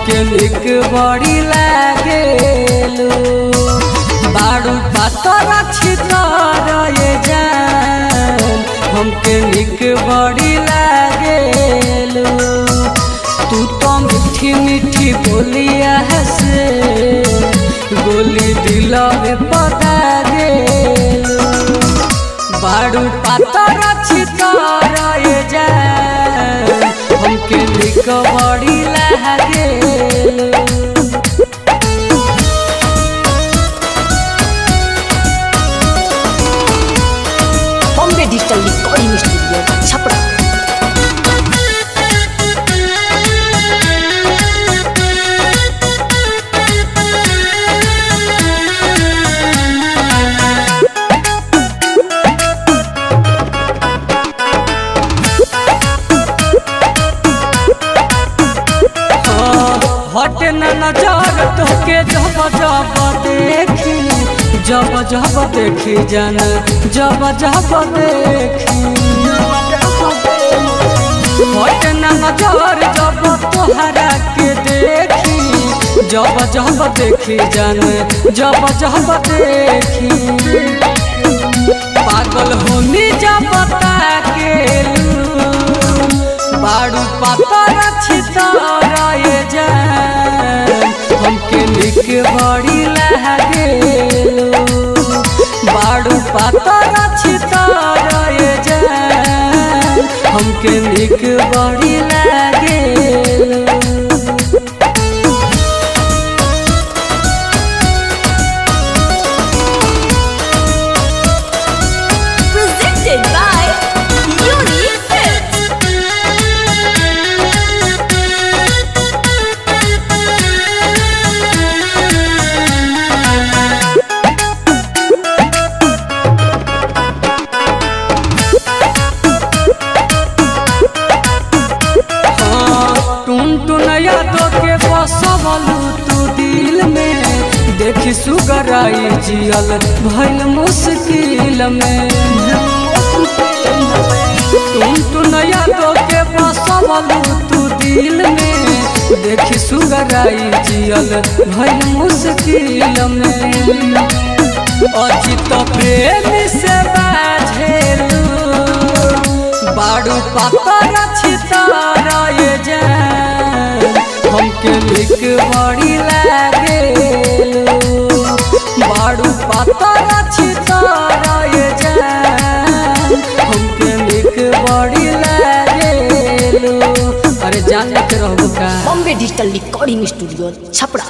हमके निक बड़ी लागेलू। बारू पातर छितर ये जान हमके निक बड़ी लागेलू। तू तो मीठी मीठी बोलिया से गोली दिल में पता गेलू। बारू पातर छितर ये जान हमके निक बड़ी लागेलू। Bombay digital recording studio Chhapra. हटे न नजर तोके जब जब देखी, जब जब देखी जान जब जब देखी। हटे न नजर जब तोहरा के देखी, जब जब देखी जान जब जब देखी। पागल होनी जब ताकेलू। बारू पातर छितर ये जान हमके निक बड़ी लागेलू। बारू पातर छितर ये जान हमके निक बड़ी लागेलू। Presented by Unique Films. यादों के बसवलू तू दिल में, देखी सुगराई जियल भइल मुश्किल में। तुम यादों के बसवलू तू दिल में, देखी सुगराई जियल भइल मुश्किल में। अजित प्रेमी से बाझेलू। बारू पातर छितर ये जान हमके निक बड़ी लागेलू। बारू पातर छितर ये जान हमके निक बड़ी लागेलू। अरे जान के रहबो का। Bombay digital recording studio Chhapra.